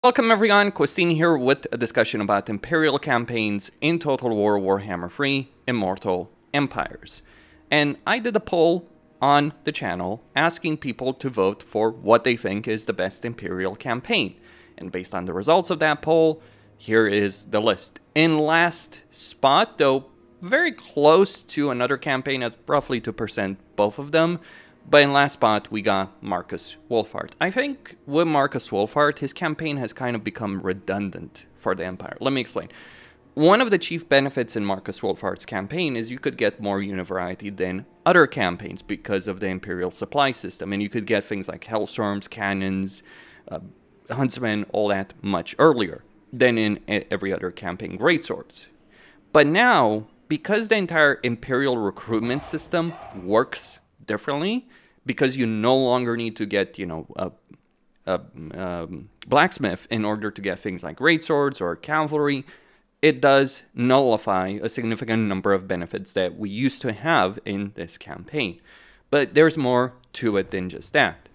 Welcome everyone, Christine here with a discussion about Imperial campaigns in Total War Warhammer 3 Immortal Empires. And I did a poll on the channel asking people to vote for what they think is the best Imperial campaign. And based on the results of that poll, here is the list. In last spot, though very close to another campaign at roughly 2%, both of them, but in last spot, we got Marcus Wolfhard. I think with Marcus Wolfhard, his campaign has kind of become redundant for the Empire. Let me explain. One of the chief benefits in Marcus Wolfhard's campaign is you could get more unit variety than other campaigns because of the Imperial supply system. And you could get things like Hellstorms, Cannons, Huntsmen, all that much earlier than in every other campaign greatswords. But now, because the entire Imperial recruitment system works differently, because you no longer need to get, blacksmith in order to get things like greatswords or cavalry, it does nullify a significant number of benefits that we used to have in this campaign. But there's more to it than just that.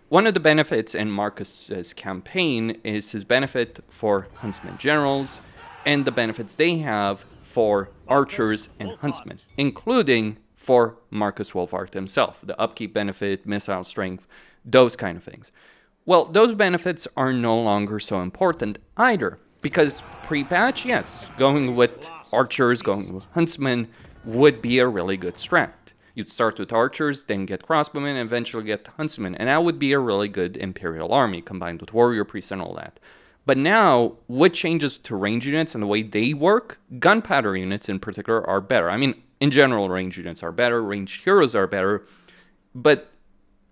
One of the benefits in Marcus's campaign is his benefit for Huntsman Generals and the benefits they have for archers and huntsmen, including for Marcus Wolfhard himself, the upkeep benefit, missile strength, those kind of things. Well, those benefits are no longer so important either, because pre-patch, yes, going with archers, going with huntsmen would be a really good strat. You'd start with archers, then get crossbowmen, and eventually get huntsmen, and that would be a really good Imperial army combined with warrior priests and all that. But now, with changes to range units and the way they work, gunpowder units in particular are better. I mean, in general, range units are better, range heroes are better, but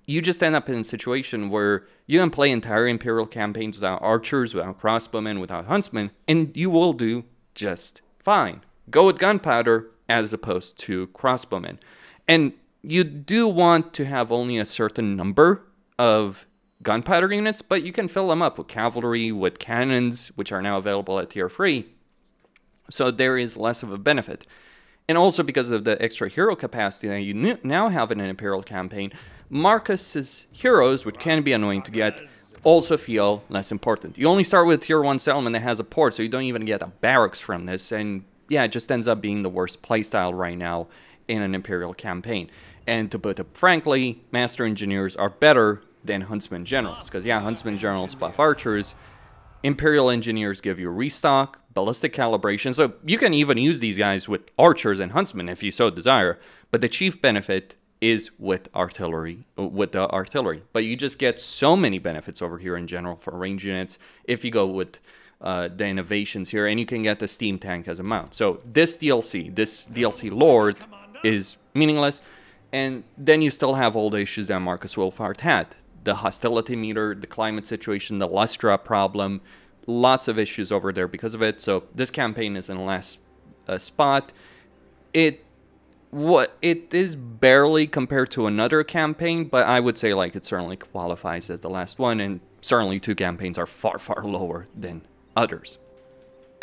you just end up in a situation where you can play entire Imperial campaigns without archers, without crossbowmen, without huntsmen, and you will do just fine. Go with gunpowder as opposed to crossbowmen. And you do want to have only a certain number of gunpowder units, but you can fill them up with cavalry, with cannons, which are now available at tier 3. So there is less of a benefit. And also because of the extra hero capacity that you now have in an Imperial campaign, Marcus's heroes, which can be annoying to get, also feel less important. You only start with tier 1 settlement that has a port, so you don't even get a barracks from this. And yeah, it just ends up being the worst playstyle right now in an Imperial campaign. And to put it frankly, Master Engineers are better than Huntsman Generals. Because yeah, Huntsman Generals buff archers. Imperial Engineers give you restock, ballistic calibration, so you can even use these guys with archers and huntsmen if you so desire, but the chief benefit is with artillery, but you just get so many benefits over here in general for range units if you go with the innovations here, and you can get the steam tank as a mount. So this DLC Lord is meaningless, and then you still have all the issues that Marcus Wolfhard had. The hostility meter, the climate situation, the Lustra problem, lots of issues over there because of it. So this campaign is in the last spot. It is barely compared to another campaign, but I would say like it certainly qualifies as the last one, and certainly two campaigns are far, far lower than others.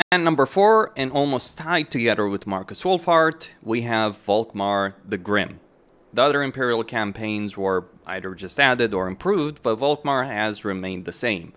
And number 4, and almost tied together with Marcus Wolfhard, we have Volkmar the Grim. The other Imperial campaigns were either just added or improved, but Volkmar has remained the same.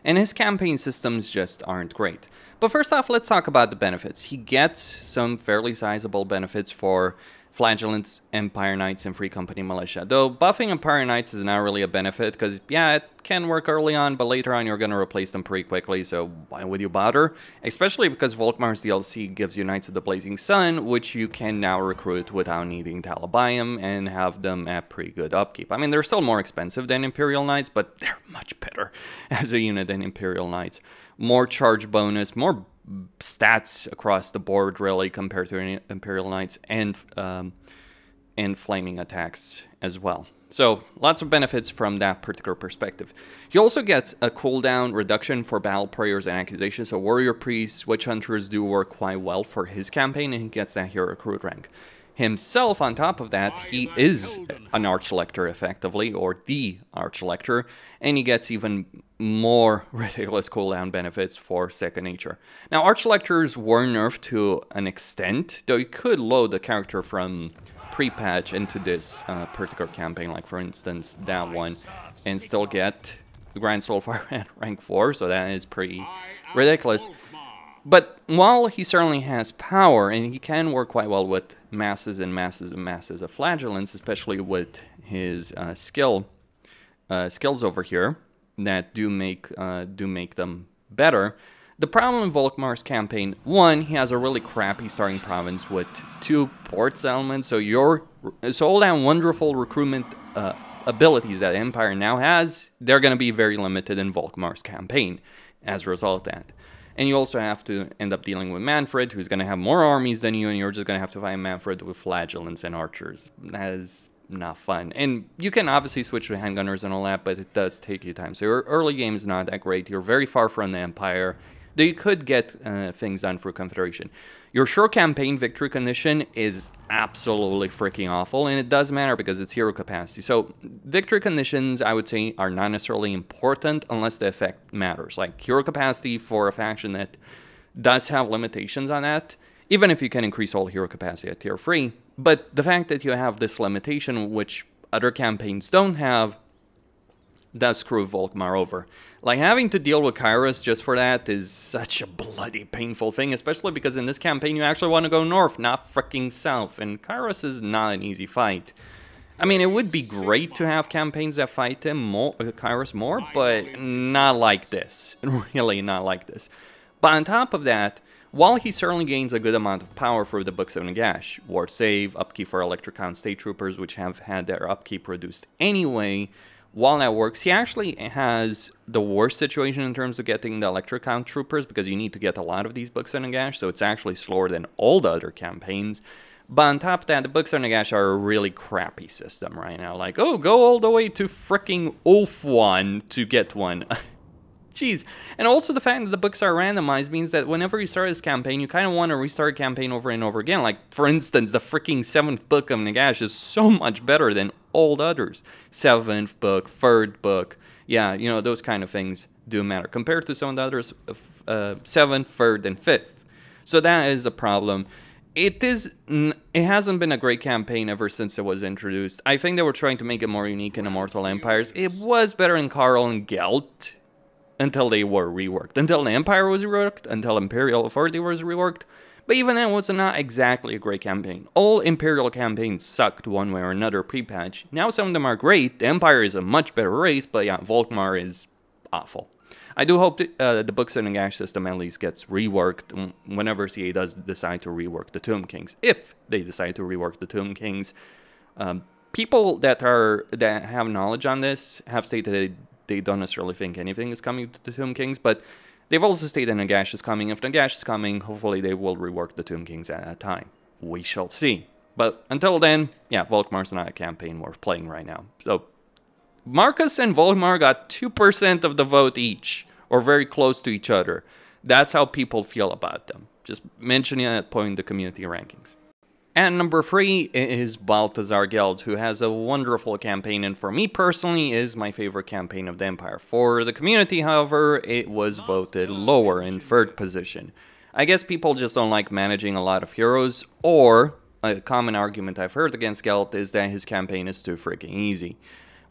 And his campaign systems just aren't great. But first off, let's talk about the benefits. He gets some fairly sizable benefits for Flagellants, Empire Knights, and Free Company Militia. Though buffing Empire Knights is not really a benefit, because yeah, it can work early on, but later on you're going to replace them pretty quickly, so why would you bother? Especially because Volkmar's DLC gives you Knights of the Blazing Sun, which you can now recruit without needing Talabayum and have them at pretty good upkeep. I mean, they're still more expensive than Imperial Knights, but they're much better as a unit than Imperial Knights. More charge bonus, more stats across the board really compared to Imperial Knights, and flaming attacks as well. So lots of benefits from that particular perspective. He also gets a cooldown reduction for battle prayers and accusations. So warrior priests, witch hunters do work quite well for his campaign, and he gets that hero recruit rank. Himself, on top of that, he is an Archlector effectively, or the Archlector, and he gets even more ridiculous cooldown benefits for Second Nature. Now, Archlectors were nerfed to an extent, though you could load the character from pre-patch into this particular campaign, like for instance that one, and still get Grand Soulfire at rank 4, so that is pretty ridiculous. But while he certainly has power, and he can work quite well with masses and masses and masses of flagellants, especially with his skills over here that do make them better. The problem in Volkmar's campaign, one, he has a really crappy starting province with 2 port settlements, so all that wonderful recruitment abilities that Empire now has, they're going to be very limited in Volkmar's campaign as a result of that. And you also have to end up dealing with Manfred, who's going to have more armies than you, and you're just going to have to fight Manfred with flagellants and archers. That is not fun. And you can obviously switch to handgunners and all that, but it does take you time. So your early game is not that great. You're very far from the Empire. Though you could get things done through Confederation. Your short campaign victory condition is absolutely freaking awful, and it does matter because it's hero capacity. So victory conditions, I would say, are not necessarily important unless the effect matters. Like hero capacity for a faction that does have limitations on that, even if you can increase all hero capacity at tier 3. But the fact that you have this limitation, which other campaigns don't have, does screw Volkmar over. Like, having to deal with Kairos just for that is such a bloody painful thing, especially because in this campaign you actually want to go north, not freaking south, and Kairos is not an easy fight. I mean, it would be great to have campaigns that fight him more, Kairos more, but not like this. Really not like this. But on top of that, while he certainly gains a good amount of power through the Books of Nagash, War Save, upkeep for Electrocount State Troopers, which have had their upkeep reduced anyway, while that works, he actually has the worst situation in terms of getting the Electrocount Troopers, because you need to get a lot of these Books of Nagash, so it's actually slower than all the other campaigns. But on top of that, the Books of Nagash are a really crappy system right now. Like, oh, go all the way to fricking Ulf1 to get one. Jeez. And also the fact that the books are randomized means that whenever you start this campaign, you kind of want to restart a campaign over and over again. Like, for instance, the freaking 7th book of Nagash is so much better than all the others. 7th book, 3rd book. Yeah, you know, those kind of things do matter. Compared to some of the others, 7th, 3rd, and 5th. So that is a problem. It hasn't been a great campaign ever since it was introduced. I think they were trying to make it more unique in Immortal Empires. It was better in Karl and Gelt, until they were reworked. Until the Empire was reworked, until Imperial Authority was reworked. But even then, it was not exactly a great campaign. All Imperial campaigns sucked one way or another pre-patch. Now some of them are great. The Empire is a much better race, but yeah, Volkmar is awful. I do hope the Books of Nagash system at least gets reworked whenever CA does decide to rework the Tomb Kings. If they decide to rework the Tomb Kings. People that have knowledge on this have stated they don't necessarily think anything is coming to the Tomb Kings, but they've also stated Nagash is coming. If Nagash is coming, hopefully they will rework the Tomb Kings at that time. We shall see. But until then, yeah, Volkmar's not a campaign worth playing right now. So, Marcus and Volkmar got 2% of the vote each, or very close to each other. That's how people feel about them. Just mentioning that point in the community rankings. And number 3 is Balthazar Geld, who has a wonderful campaign, and for me personally is my favorite campaign of the Empire. For the community, however, it was voted lower in 3rd position. I guess people just don't like managing a lot of heroes, or a common argument I've heard against Geld is that his campaign is too freaking easy.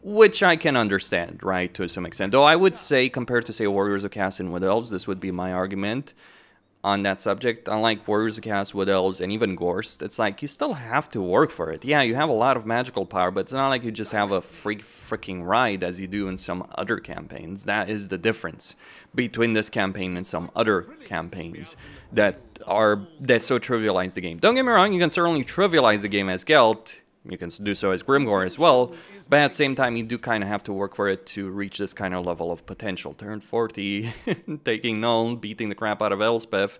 Which I can understand, right, to some extent. Though I would say, compared to, say, Warriors of Chaos and Wood Elves, this would be my argument on that subject. Unlike Warriors of Chaos, Wood Elves, and even Gorst, it's like you still have to work for it. Yeah, you have a lot of magical power, but it's not like you just have a freaking ride as you do in some other campaigns. That is the difference between this campaign and some other campaigns that so trivialize the game. Don't get me wrong, you can certainly trivialize the game as Gelt. You can do so as Grimgor as well, but at the same time, you do kind of have to work for it to reach this kind of level of potential. Turn 40, taking Null, beating the crap out of Elspeth,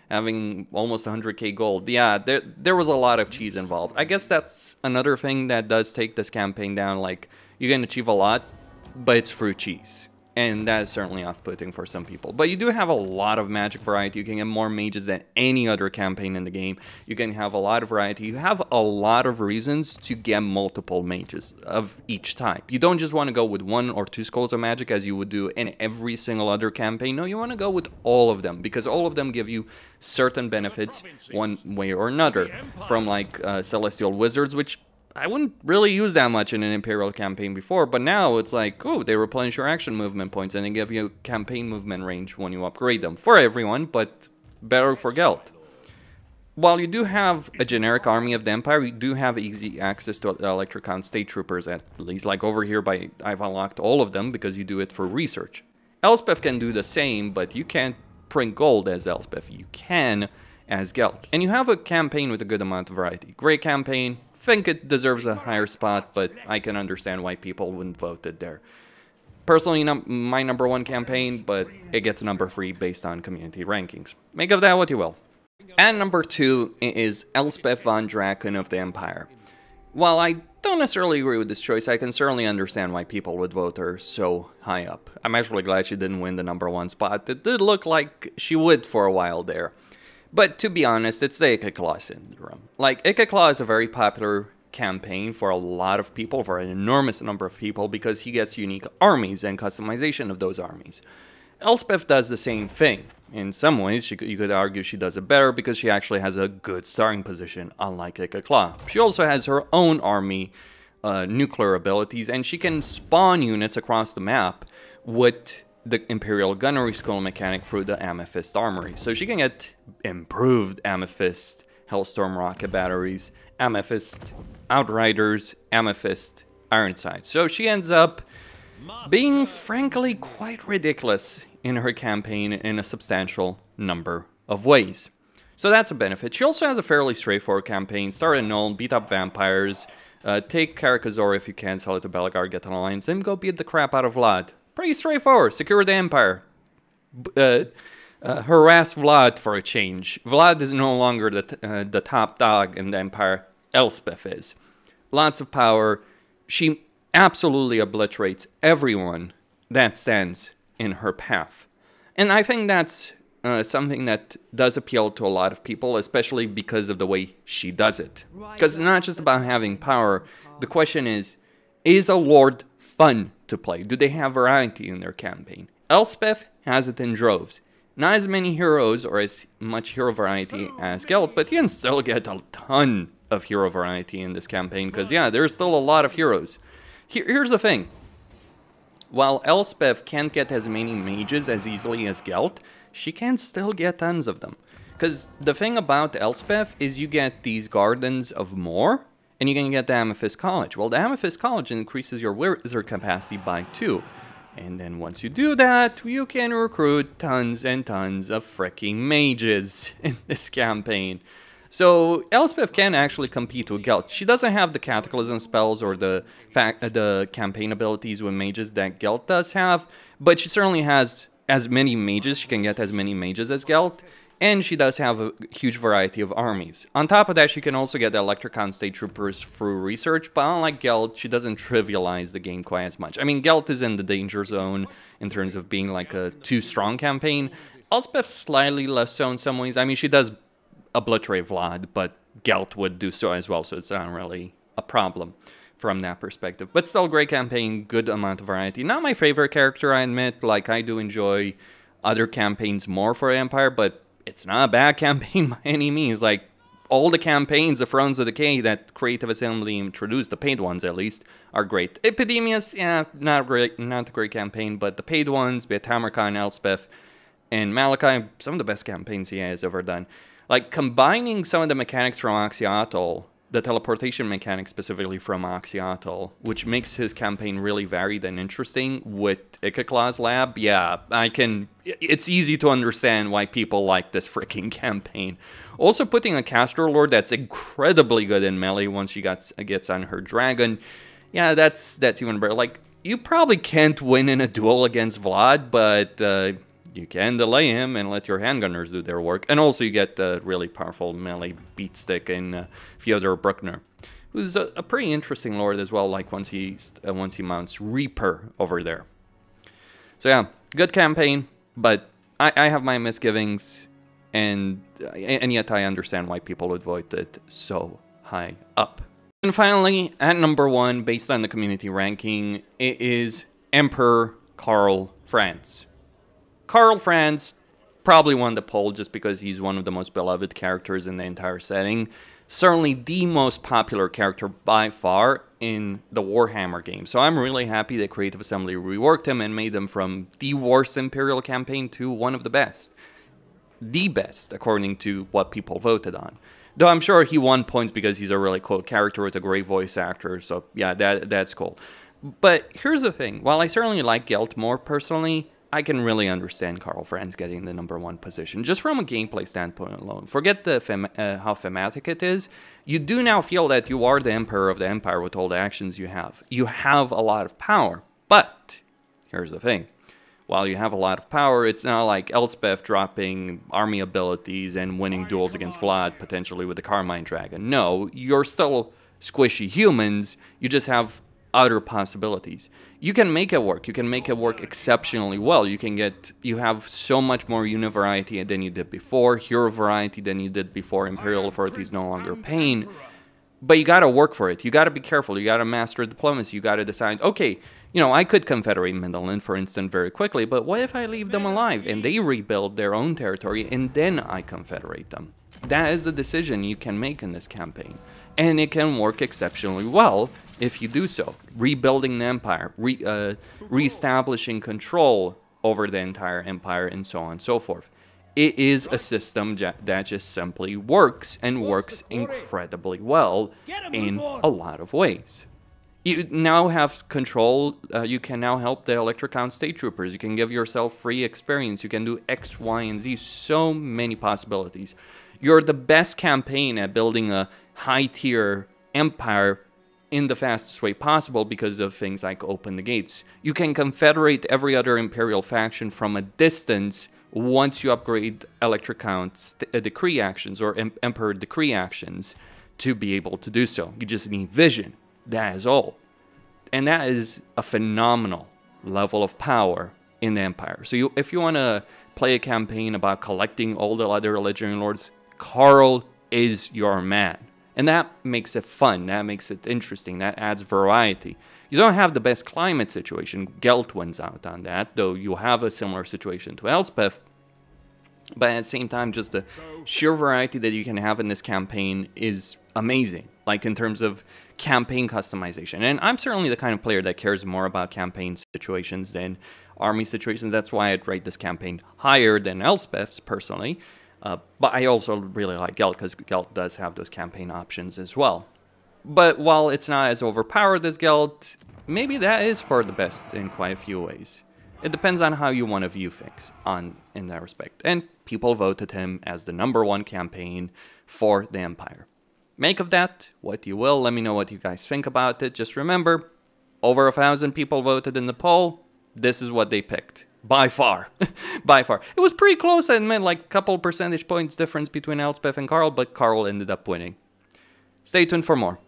having almost 100k gold. Yeah, there was a lot of cheese involved. I guess that's another thing that does take this campaign down. Like, you can achieve a lot, but it's through cheese. And that is certainly off-putting for some people. But you do have a lot of magic variety. You can get more mages than any other campaign in the game. You can have a lot of variety. You have a lot of reasons to get multiple mages of each type. You don't just want to go with 1 or 2 schools of magic as you would do in every single other campaign. No, you want to go with all of them, because all of them give you certain benefits one way or another. From like Celestial Wizards, which I wouldn't really use that much in an Imperial campaign before, but now it's like, oh, they replenish your action movement points and they give you campaign movement range when you upgrade them. For everyone, but better for Gelt. While you do have a generic army of the Empire, you do have easy access to Electrocon State Troopers, at least. Like over here, I've unlocked all of them because you do it for research. Elspeth can do the same, but you can't print gold as Elspeth. You can as Gelt. And you have a campaign with a good amount of variety. Great campaign. Think it deserves a higher spot, but I can understand why people wouldn't vote it there. Personally, my #1 campaign, but it gets #3 based on community rankings. Make of that what you will. And #2 is Elspeth von Draken of the Empire. While I don't necessarily agree with this choice, I can certainly understand why people would vote her so high up. I'm actually glad she didn't win the #1 spot. It did look like she would for a while there. But to be honest, it's the Ikka syndrome. Like, Ikka is a very popular campaign for a lot of people, for an enormous number of people, because he gets unique armies and customization of those armies. Elspeth does the same thing. In some ways, you could argue she does it better because she actually has a good starting position, unlike Ikka. She also has her own army, nuclear abilities, and she can spawn units across the map with the Imperial Gunnery School mechanic through the Amethyst Armory. So she can get improved Amethyst Hellstorm rocket batteries, Amethyst Outriders, Amethyst Ironsides. So she ends up being, frankly, quite ridiculous in her campaign in a substantial number of ways. So that's a benefit. She also has a fairly straightforward campaign. Start at Null, beat up vampires, take Karakazor if you can, sell it to Bellegarde, get an alliance, then go beat the crap out of Vlad. Pretty straightforward. Secure the Empire. Harass Vlad for a change. Vlad is no longer the top dog in the Empire. Elspeth is. Lots of power. She absolutely obliterates everyone that stands in her path. And I think that's something that does appeal to a lot of people, especially because of the way she does it. Because it's not just about having power. The question is a Lord fun to play? Do they have variety in their campaign? Elspeth has it in droves. Not as many heroes or as much hero variety as Gelt, but you can still get a ton of hero variety in this campaign, because yeah, there's still a lot of heroes. Here's the thing. While Elspeth can't get as many mages as easily as Gelt, she can still get tons of them. Because the thing about Elspeth is you get these Gardens of More, and you can get the Amethyst College. Well, the Amethyst College increases your wizard capacity by 2. And then once you do that, you can recruit tons and tons of freaking mages in this campaign. So Elspeth can actually compete with Gelt. She doesn't have the Cataclysm spells or the campaign abilities with mages that Gelt does have, but she certainly has as many mages. She can get as many mages as Gelt, and she does have a huge variety of armies. On top of that, she can also get the Electrocon State Troopers through research, but unlike Gelt, she doesn't trivialize the game quite as much. I mean, Gelt is in the danger zone in terms of being like a too strong campaign. Elspeth's slightly less so in some ways. I mean, she does obliterate Vlad, but Gelt would do so as well, so it's not really a problem from that perspective. But still, great campaign, good amount of variety. Not my favorite character, I admit. Like, I do enjoy other campaigns more for Empire, but it's not a bad campaign by any means. Like, all the campaigns of Thrones of Decay that Creative Assembly introduced, the paid ones at least, are great. Epidemius, yeah, not a great campaign, but the paid ones, be it Hammerkhan, Elspeth, and Malachi, some of the best campaigns he has ever done. Like, combining some of the mechanics from Oxyatl, the teleportation mechanics specifically from Oxyatl, which makes his campaign really varied and interesting with Ikka Lab, yeah, it's easy to understand why people like this freaking campaign. Also putting a Caster Lord that's incredibly good in melee once she gets on her dragon, yeah, that's even better. Like, you probably can't win in a duel against Vlad, but you can delay him and let your handgunners do their work. And also you get the really powerful melee beatstick in Fyodor Bruckner, who's a pretty interesting lord as well, like once he mounts Reaper over there. So yeah, good campaign, but I have my misgivings, and yet I understand why people would vote it so high up. And finally, at #1, based on the community ranking, it is Emperor Karl Franz. Karl Franz, Probably won the poll just because he's one of the most beloved characters in the entire setting. Certainly the most popular character by far in the Warhammer game. So I'm really happy that Creative Assembly reworked him and made him from the worst Imperial campaign to one of the best. The best, according to what people voted on. Though I'm sure he won points because he's a really cool character with a great voice actor. So yeah, that's cool. But here's the thing. While I certainly like Gelt more personally, I can really understand Karl Franz getting the #1 position, just from a gameplay standpoint alone. Forget how thematic it is. You do now feel that you are the Emperor of the Empire with all the actions you have. You have a lot of power, but here's the thing. While you have a lot of power, it's not like Elspeth dropping army abilities and winning duels against Vlad, potentially with the Carmine Dragon. No, you're still squishy humans, you just have other possibilities. You can make it work. You can make it work exceptionally well. You have so much more unit variety than you did before, hero variety than you did before. Imperial authority is no longer pain, but you got to work for it. You got to be careful. You got to master diplomacy. You got to decide, okay, you know, I could confederate Midland, for instance, very quickly, but what if I leave them alive and they rebuild their own territory and then I confederate them? That is a decision you can make in this campaign, and it can work exceptionally well if you do so. Rebuilding the empire, reestablishing control over the entire empire, and so on and so forth. It is a system that just simply works, and works incredibly well in a lot of ways. You now have control. You can now help the Electric Count State Troopers. You can give yourself free experience. You can do X, Y, and Z. So many possibilities. You're the best campaign at building a high-tier empire in the fastest way possible because of things like Open the Gates. You can confederate every other Imperial faction from a distance once you upgrade Electric Count decree actions or Emperor decree actions to be able to do so. You just need vision. That is all. And that is a phenomenal level of power in the Empire. So if you want to play a campaign about collecting all the other Legendary Lords, Karl is your man. And that makes it fun. That makes it interesting. That adds variety. You don't have the best climate situation. Gelt wins out on that, though you have a similar situation to Elspeth. But at the same time, just the sheer variety that you can have in this campaign is amazing. Like in terms of campaign customization. And I'm certainly the kind of player that cares more about campaign situations than army situations. That's why I'd rate this campaign higher than Elspeth's, personally. But I also really like Gelt, because Gelt does have those campaign options as well. But while it's not as overpowered as Gelt, maybe that is for the best in quite a few ways. It depends on how you want to view things in that respect. And people voted him as the #1 campaign for the Empire. Make of that what you will. Let me know what you guys think about it. Just remember, over 1,000 people voted in the poll. This is what they picked. By far. By far. It was pretty close, I admit, like a couple percentage points difference between Elspeth and Karl, but Karl ended up winning. Stay tuned for more.